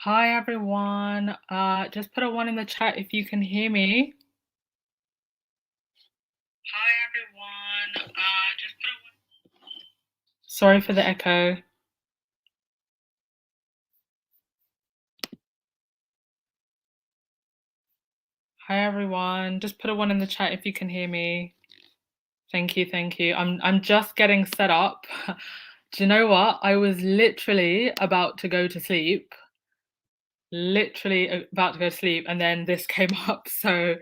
Hi everyone. Just put a one in the chat if you can hear me. Hi everyone. Just put a one. Sorry for the echo. Hi everyone. Just put a one in the chat if you can hear me. Thank you, thank you. I'm just getting set up. Do you know what? I was literally about to go to sleep. Literally about to go to sleep, and then this came up. So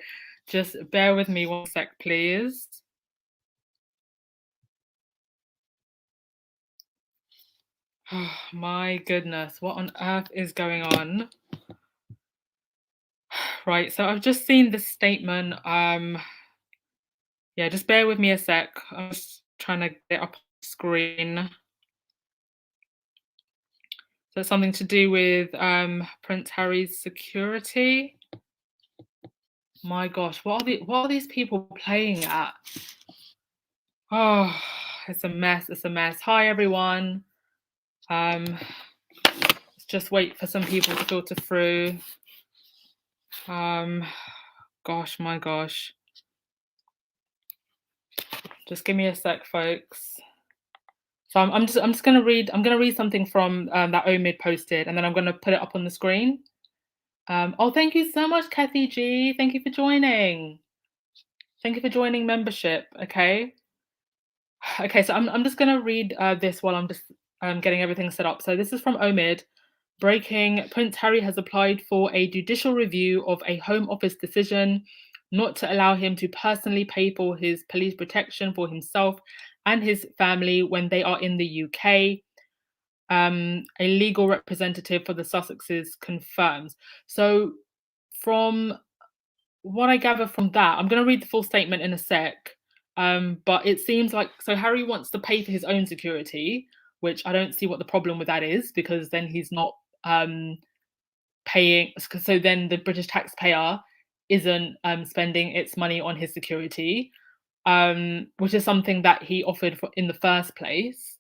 just bear with me one sec, please. Oh, my goodness, what on earth is going on? Right, so I've just seen this statement. Yeah, just bear with me a sec. I'm just trying to get up on the screen. So it's something to do with Prince Harry's security. My gosh, what are these people playing at? Oh, it's a mess. It's a mess. Hi everyone. Let's just wait for some people to filter through. Gosh, my gosh. Just give me a sec, folks. So I'm just gonna read. I'm gonna read something from that Omid posted, and then I'm gonna put it up on the screen. Oh, thank you so much, Kathy G. Thank you for joining. Thank you for joining membership. Okay. Okay. So I'm just gonna read this while I'm just getting everything set up. So this is from Omid. Breaking: Prince Harry has applied for a judicial review of a Home Office decision not to allow him to personally pay for his police protection for himself and his family when they are in the UK. A legal representative for the Sussexes confirms. So, from what I gather from that, I'm going to read the full statement in a sec. But it seems like so Harry wants to pay for his own security, which I don't see what the problem with that is because then he's not paying. So then the British taxpayer isn't spending its money on his security, which is something that he offered for, in the first place.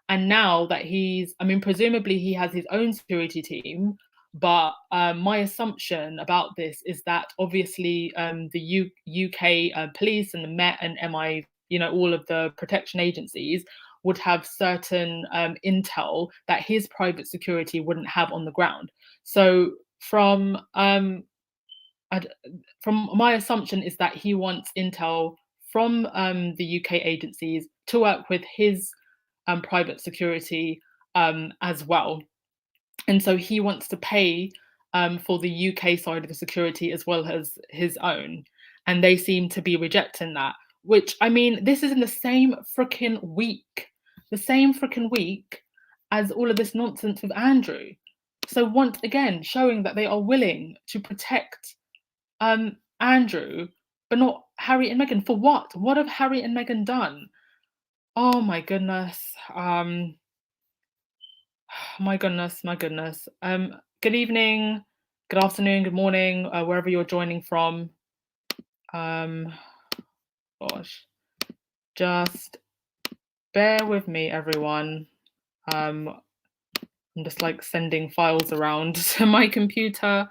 And now that I mean, presumably he has his own security team, but my assumption about this is that obviously the UK police and the Met and MI, all of the protection agencies would have certain intel that his private security wouldn't have on the ground. So I'd, from my assumption is that he wants intel from the UK agencies to work with his private security as well. And so he wants to pay for the UK side of the security as well as his own. And they seem to be rejecting that, which I mean, this is in the same freaking week as all of this nonsense with Andrew. So once again, showing that they are willing to protect Andrew, but not Harry and Meghan. For what? What have Harry and Meghan done? Oh my goodness. My goodness, my goodness. Good evening, good afternoon, good morning, wherever you're joining from. Um, Gosh, just bear with me, everyone. I'm just like sending files around to my computer.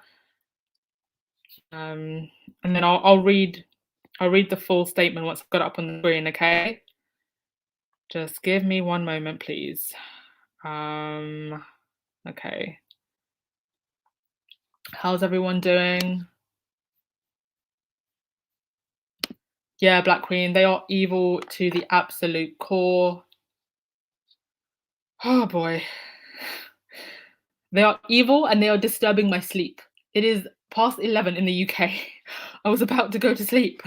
And then I'll read the full statement once I've got it up on the screen, okay? Just give me one moment, please. Okay. How's everyone doing? Yeah, Black Queen, they are evil to the absolute core. Oh boy. They are evil and they are disturbing my sleep. It is past 11 in the UK. I was about to go to sleep.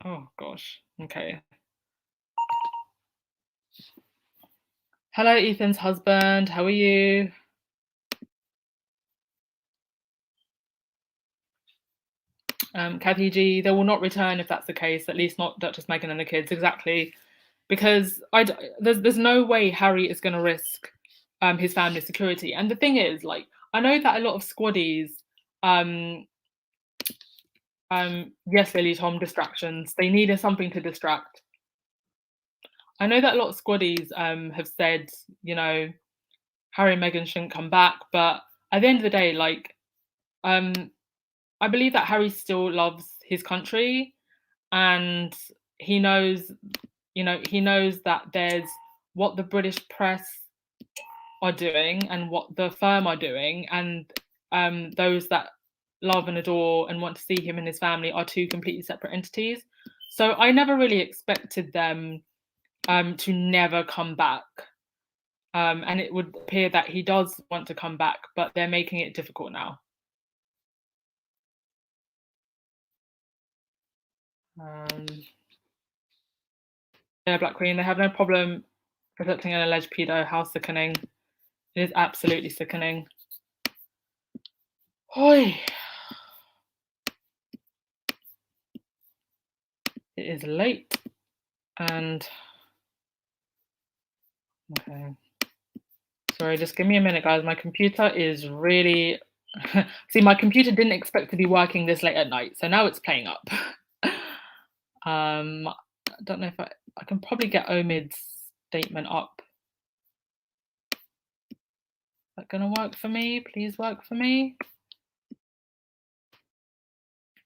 Oh gosh. Okay. Hello, Ethan's husband. How are you? Kathy G, they will not return if that's the case, at least not Duchess Meghan and the kids, exactly. Because there's no way Harry is going to risk his family's security. And the thing is, like, I know that a lot of squaddies, yes, Lily Tom, distractions. They needed something to distract. I know that a lot of squaddies have said, you know, Harry and Meghan shouldn't come back, but at the end of the day, like, um, I believe that Harry still loves his country, and he knows, you know, he knows that there's what the British press are doing and what the firm are doing, and those that love and adore and want to see him and his family are two completely separate entities. So I never really expected them to never come back. And it would appear that he does want to come back, but they're making it difficult now. Um, yeah, Black Queen, they have no problem protecting an alleged pedo. How sickening. It is absolutely sickening. Oi. It is late and okay. Sorry, just give me a minute, guys. My computer is really see, my computer didn't expect to be working this late at night, so now it's playing up. I don't know if I can probably get Omid's statement up. Is that gonna work for me? Please work for me.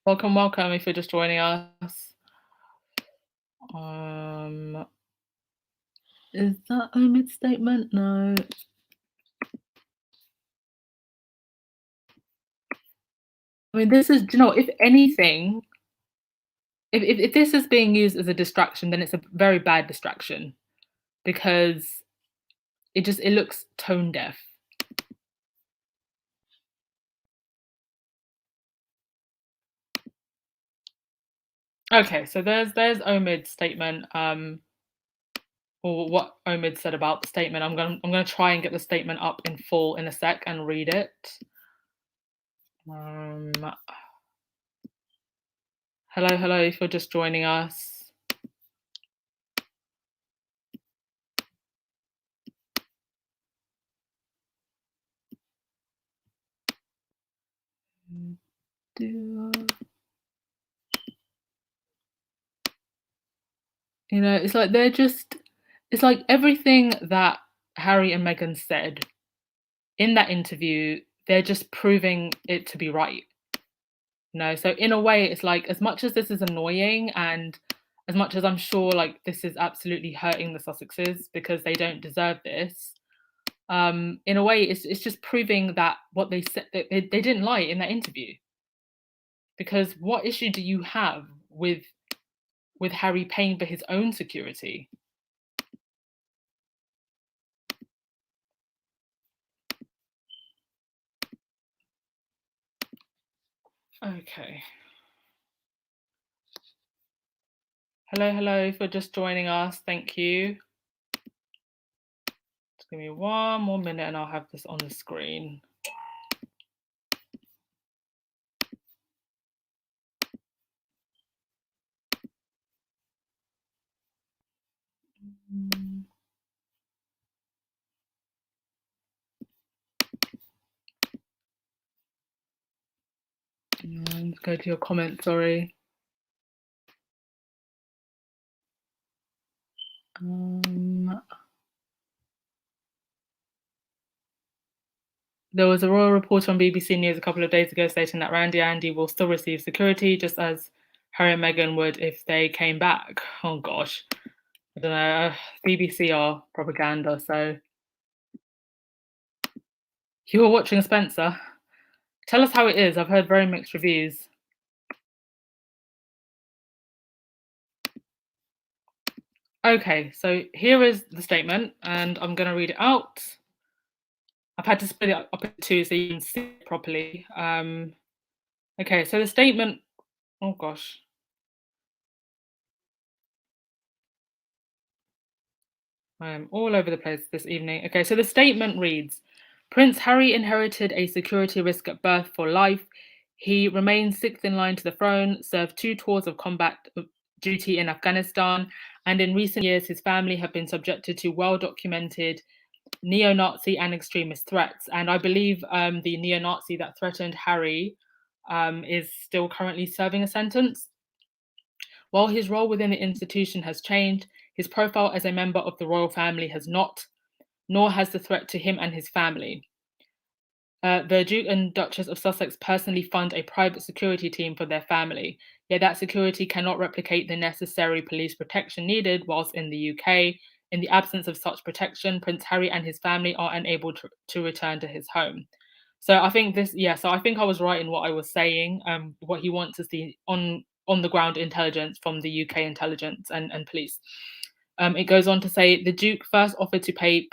Welcome, welcome if you're just joining us. Is that Omid's statement? No. I mean, this is, do you know, if anything, if this is being used as a distraction, then it's a very bad distraction because it looks tone deaf. Okay, so there's Omid's statement, or what Omid said about the statement. I'm gonna try and get the statement up in full in a sec and read it. Hello, hello, if you're just joining us. You know, it's like it's like everything that Harry and Meghan said in that interview, they're just proving it to be right. You know, so in a way, it's like as much as this is annoying and as much as I'm sure like this is absolutely hurting the Sussexes because they don't deserve this, in a way, it's just proving that what they said they didn't lie in that interview. Because what issue do you have with Harry paying for his own security? Okay. Hello, hello, for just joining us. Thank you. Just give me one more minute and I'll have this on the screen. Let's go to your comment, sorry. There was a royal report on BBC News a couple of days ago stating that Randy Andy will still receive security just as Harry and Meghan would if they came back. Oh gosh. I don't know. BBC are propaganda, so. You were watching Spencer. Tell us how it is. I've heard very mixed reviews. Okay, so here is the statement, and I'm going to read it out. I've had to split it up into two so you can see it properly. Okay, so the statement, oh gosh. I am all over the place this evening. Okay, so the statement reads, Prince Harry inherited a security risk at birth for life. He remains sixth in line to the throne, served 2 tours of combat duty in Afghanistan, and in recent years, his family have been subjected to well-documented neo-Nazi and extremist threats. And I believe the neo-Nazi that threatened Harry is still currently serving a sentence. While his role within the institution has changed, His profile as a member of the royal family has not, nor has the threat to him and his family. The Duke and Duchess of Sussex personally fund a private security team for their family, yet that security cannot replicate the necessary police protection needed whilst in the UK. In the absence of such protection, Prince Harry and his family are unable to return to his home. So I think this, yeah. So I think I was right in what I was saying. What he wants is the on the ground intelligence from the UK intelligence and police. It goes on to say the Duke first offered to pay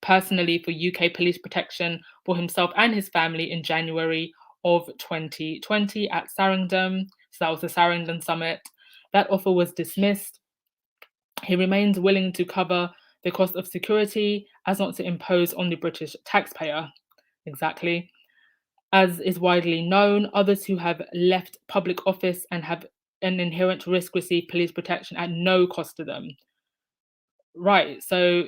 personally for UK police protection for himself and his family in January of 2020 at Sarandon. So that was the Sarandon summit. That offer was dismissed. He remains willing to cover the cost of security as not to impose on the British taxpayer. Exactly. As is widely known, others who have left public office and have an inherent risk receive police protection at no cost to them. Right. So,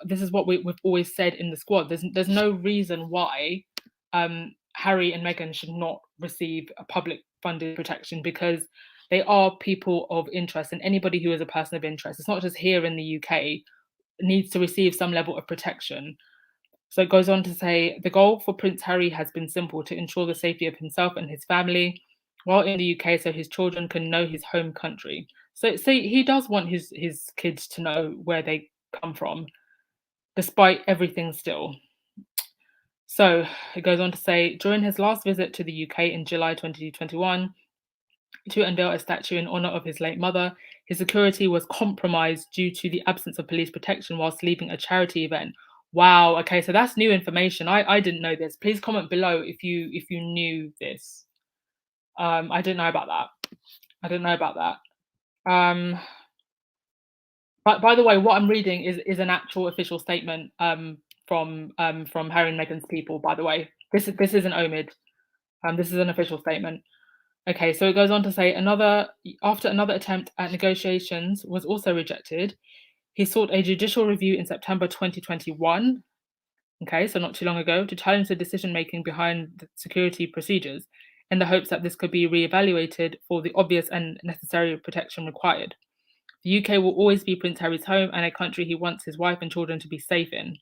this is what we've always said in the squad. There's no reason why Harry and Meghan should not receive a public funded protection because they are people of interest, and anybody who is a person of interest, it's not just here in the UK, needs to receive some level of protection. So it goes on to say the goal for Prince Harry has been simple to ensure the safety of himself and his family while in the UK so his children can know his home country. So he does want his kids to know where they come from, despite everything still. So it goes on to say during his last visit to the UK in July 2021 to unveil a statue in honor of his late mother, his security was compromised due to the absence of police protection whilst leaving a charity event. Wow, okay, so that's new information. I didn't know this. Please comment below if you knew this. I didn't know about that. I didn't know about that. But by the way, what I'm reading is an actual official statement from Harry and Meghan's people. By the way, this isn't Omid. This is an official statement. Okay, so it goes on to say after another attempt at negotiations was also rejected, he sought a judicial review in September 2021. Okay, so not too long ago, to challenge the decision making behind the security procedures in the hopes that this could be re-evaluated for the obvious and necessary protection required. The UK will always be Prince Harry's home and a country he wants his wife and children to be safe in.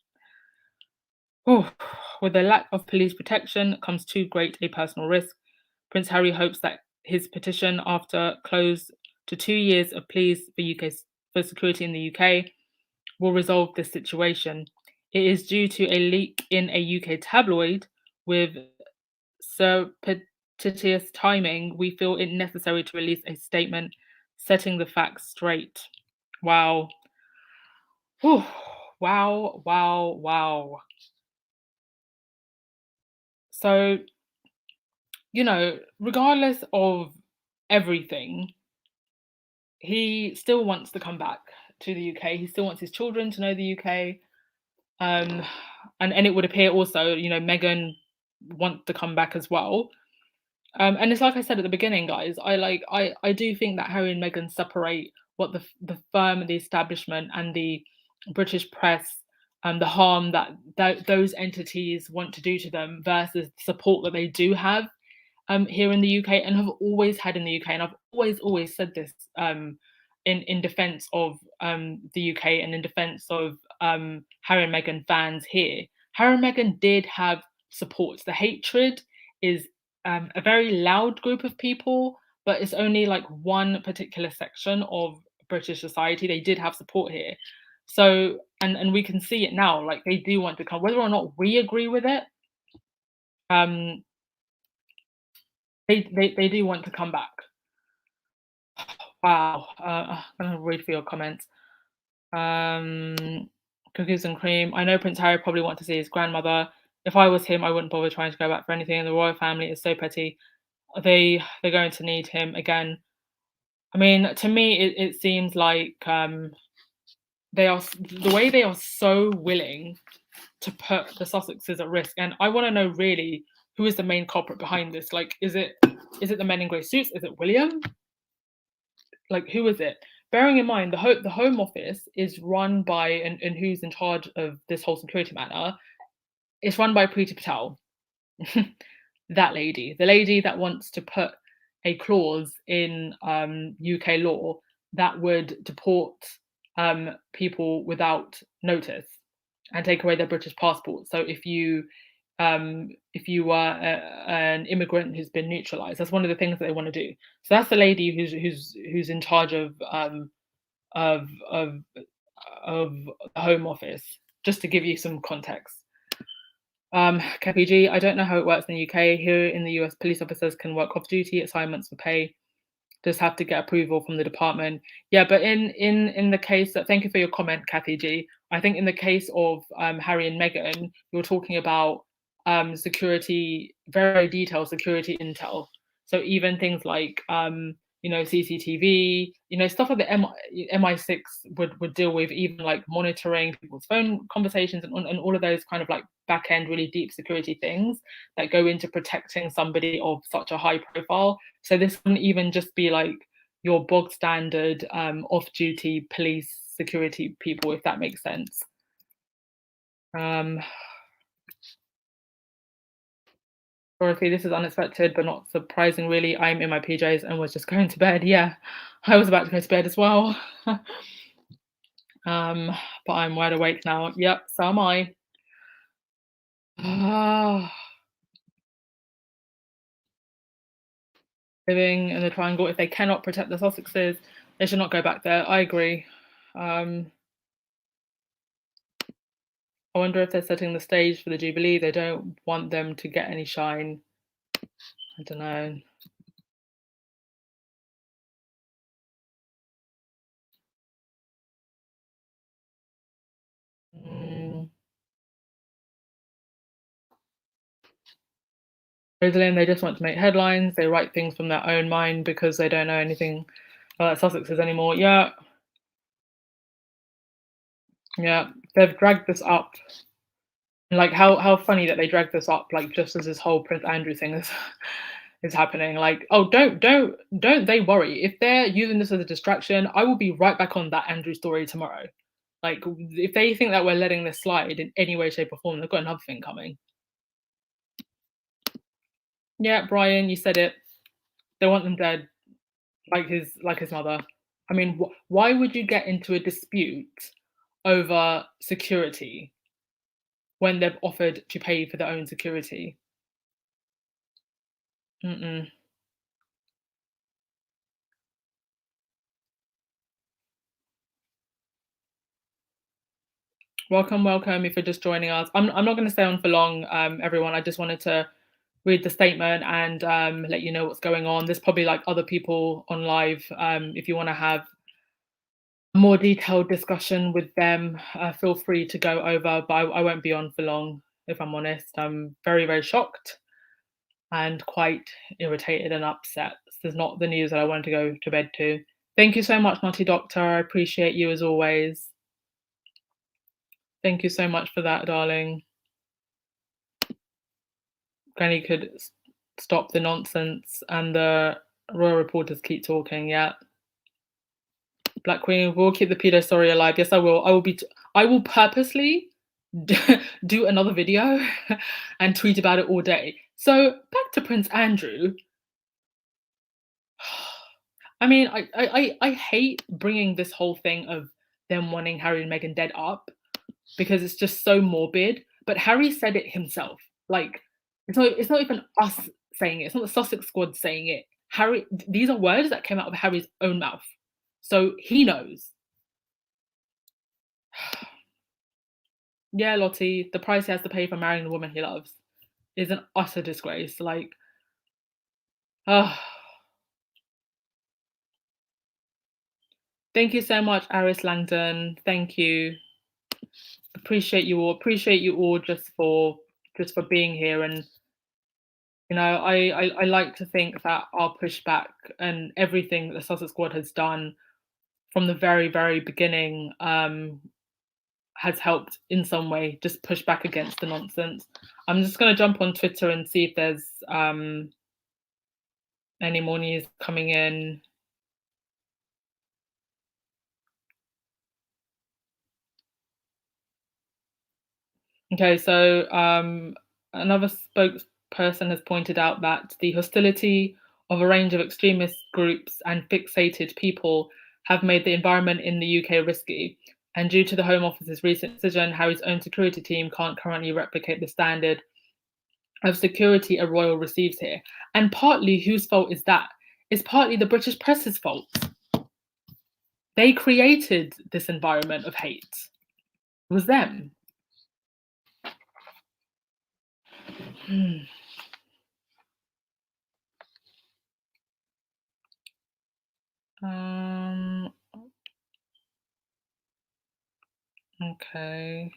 Oh, with the lack of police protection comes too great a personal risk. Prince Harry hopes that his petition, after close to 2 years of pleas for security in the UK, will resolve this situation. It is due to a leak in a UK tabloid with surreptitious timing. We feel it necessary to release a statement setting the facts straight. Wow. Whew. Wow, wow, wow. So, regardless of everything, he still wants to come back to the UK. He still wants his children to know the UK. And it would appear also, Meghan wants to come back as well. And it's like I said at the beginning, guys. I do think that Harry and Meghan separate what the firm, the establishment, and the British press, the harm that those entities want to do to them versus support that they do have here in the UK and have always had in the UK. And I've always said this in defense of the UK and in defense of Harry and Meghan fans here. Harry and Meghan did have support. The hatred is a very loud group of people, but it's only like one particular section of British society. They did have support here. So, and we can see it now, like they do want to come, whether or not we agree with it, they do want to come back. Wow. I'm gonna read for your comments. Cookies and cream. I know Prince Harry probably want to see his grandmother. If I was him, I wouldn't bother trying to go back for anything. And the royal family is so petty. They're going to need him again. I mean, to me, it seems like they are the way they are so willing to put the Sussexes at risk. And I want to know really who is the main culprit behind this. Like, is it the men in grey suits? Is it William? Like, who is it? Bearing in mind, the Home Office is run by, and who's in charge of this whole security matter, it's run by Priti Patel. That lady, the lady that wants to put a clause in UK law that would deport people without notice and take away their British passport. So if you are an immigrant who's been neutralized, that's one of the things that they want to do. So that's the lady who's in charge of of of the Home Office. Just to give you some context. KPG, I don't know how it works in the UK. Here in the US, police officers can work off duty assignments for pay, just have to get approval from the department. Yeah, but in the case that, thank you for your comment, Kathy G. I think in the case of Harry and Meghan, you're talking about security, very detailed security intel. So even things like CCTV, stuff like the MI6 would deal with, even like monitoring people's phone conversations and all of those kind of like back end, really deep security things that go into protecting somebody of such a high profile. So this wouldn't even just be like your bog standard off-duty police security people, if that makes sense. Dorothy, this is unexpected but not surprising really. I'm in my PJs and was just going to bed. Yeah, I was about to go to bed as well. But I'm wide awake now. Yep, so am I. Living in the triangle, if they cannot protect the Sussexes, they should not go back there. I agree. I wonder if they're setting the stage for the Jubilee. They don't want them to get any shine. I don't know. Rosalind, they just want to make headlines. They write things from their own mind because they don't know anything about Sussexes anymore. Yeah. Yeah. They've dragged this up. Like how funny that they dragged this up, like just as this whole Prince Andrew thing is happening. Like, oh, don't they worry. If they're using this as a distraction, I will be right back on that Andrew story tomorrow. Like, if they think that we're letting this slide in any way, shape, or form, they've got another thing coming. Yeah, Brian, you said it. They want them dead, like his mother. I mean, why would you get into a dispute over security when they've offered to pay for their own security? Mm-mm. Welcome, welcome. If you're just joining us, I'm not going to stay on for long, everyone. I just wanted to read the statement and let you know what's going on. There's probably like other people on live. If you want to have a more detailed discussion with them, feel free to go over. But I won't be on for long, if I'm honest. I'm very, very shocked and quite irritated and upset. This is not the news that I wanted to go to bed to. Thank you so much, Naughty Doctor. I appreciate you as always. Thank you so much for that, darling. Granny could stop the nonsense and the royal reporters keep talking. Yeah. Black Queen will keep the pedo story alive. Yes, I will. I will purposely do another video and tweet about it all day. So back to Prince Andrew. I mean, I hate bringing this whole thing of them wanting Harry and Meghan dead up because it's just so morbid. But Harry said it himself. Like, it's not even us saying it. It's not the Sussex Squad saying it. Harry, these are words that came out of Harry's own mouth. So he knows. Yeah, Lottie, the price he has to pay for marrying the woman he loves is an utter disgrace. Like, thank you so much, Aris Langdon. Thank you. Appreciate you all. Appreciate you all just for being here. And I like to think that our pushback and everything that the Sussex Squad has done from the very, very beginning has helped in some way just push back against the nonsense. I'm just going to jump on Twitter and see if there's any more news coming in. Okay, so another spokesperson has pointed out that the hostility of a range of extremist groups and fixated people have made the environment in the UK risky. And due to the Home Office's recent decision, Harry's own security team can't currently replicate the standard of security a royal receives here. And partly whose fault is that? It's partly the British press's fault. They created this environment of hate. It was them. Okay.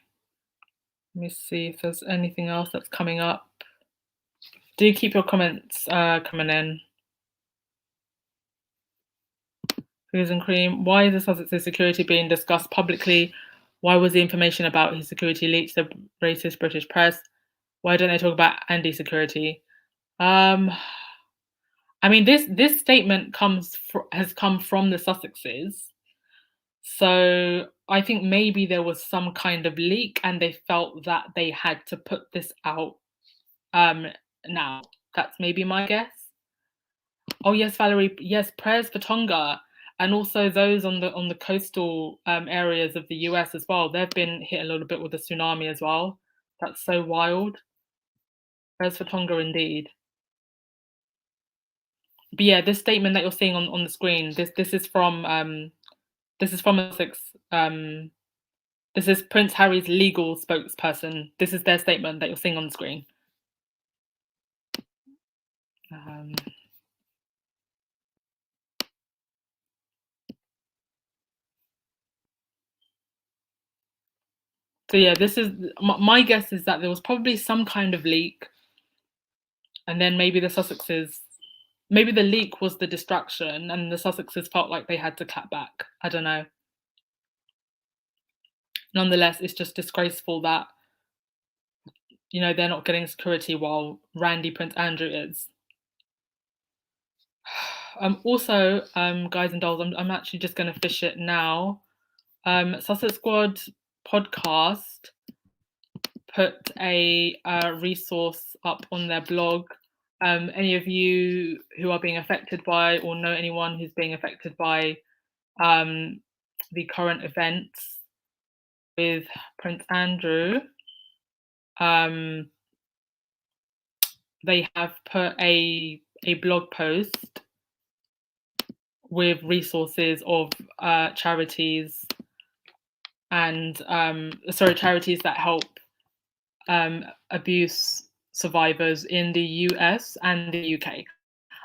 Let me see if there's anything else that's coming up. Do keep your comments coming in. Cookies and cream. Why is the Sussex's security being discussed publicly? Why was the information about his security leaked to the racist British press? Why don't they talk about Andy's security? I mean, this statement has come from the Sussexes, so I think maybe there was some kind of leak, and they felt that they had to put this out now. That's maybe my guess. Oh yes, Valerie. Yes, prayers for Tonga, and also those on the coastal areas of the US as well. They've been hit a little bit with the tsunami as well. That's so wild. Prayers for Tonga, indeed. But yeah, this statement that you're seeing on the screen, this is from Essex. This is Prince Harry's legal spokesperson. This is their statement that you're seeing on the screen. So yeah, this is my guess is that there was probably some kind of leak, and then maybe the Sussexes, maybe the leak was the distraction, and the Sussexes felt like they had to clap back. I don't know. Nonetheless, it's just disgraceful that they're not getting security while Randy Prince Andrew is. Also, guys and dolls, I'm actually just going to fish it now. Sussex Squad podcast put a resource up on their blog. Any of you who are being affected by or know anyone who's being affected by the current events with Prince Andrew, they have put a blog post with resources of charities and charities that help abuse survivors in the US and the UK.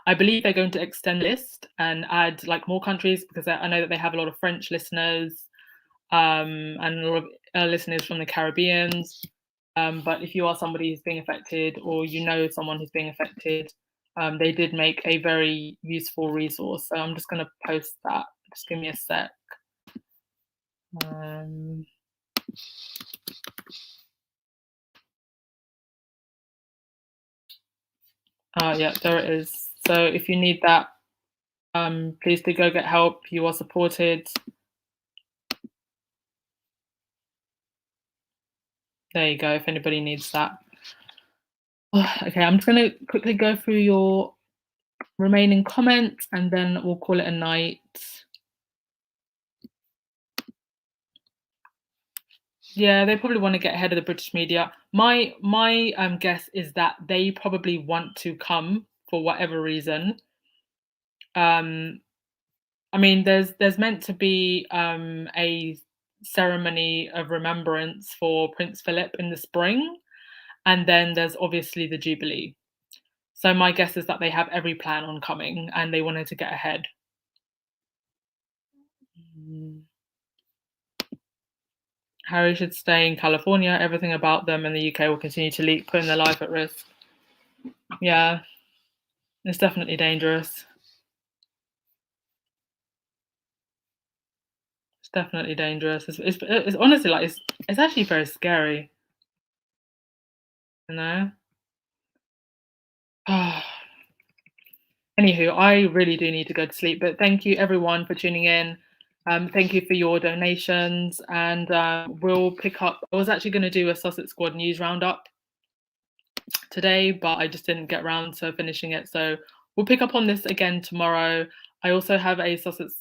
I believe they're going to extend the list and add more countries, because I know that they have a lot of French listeners and a lot of listeners from the Caribbean. But if you are somebody who's being affected, or someone who's being affected, they did make a very useful resource. So I'm just going to post that. Just give me a sec. Yeah, there it is. So if you need that, please do go get help. You are supported. There you go, if anybody needs that. Okay, I'm just going to quickly go through your remaining comments, and then we'll call it a night. Yeah, they probably want to get ahead of the British media. My guess is that they probably want to come for whatever reason. I mean, there's meant to be a ceremony of remembrance for Prince Philip in the spring, and then there's obviously the Jubilee. So my guess is that they have every plan on coming, and they wanted to get ahead. Harry should stay in California. Everything about them in the UK will continue to leak, putting their life at risk. Yeah, it's definitely dangerous. It's definitely dangerous. It's honestly it's actually very scary. Anywho, I really do need to go to sleep, but thank you everyone for tuning in. Thank you for your donations, and we'll pick up. I was actually going to do a Sussex Squad news roundup today, but I just didn't get around to finishing it. So we'll pick up on this again tomorrow. I also have a Sussex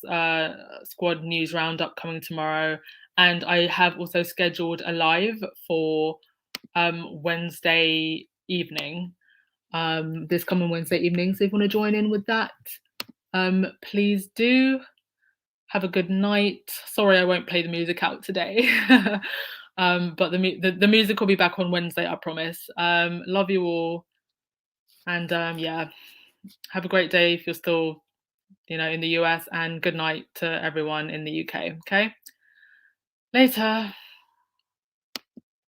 Squad news roundup coming tomorrow, and I have also scheduled a live for Wednesday evening, this coming Wednesday evening. So if you want to join in with that, please do. Have a good night. Sorry, I won't play the music out today. But the music will be back on Wednesday, I promise. Love you all, and yeah, have a great day if you're still, in the US, and good night to everyone in the UK. Okay, later.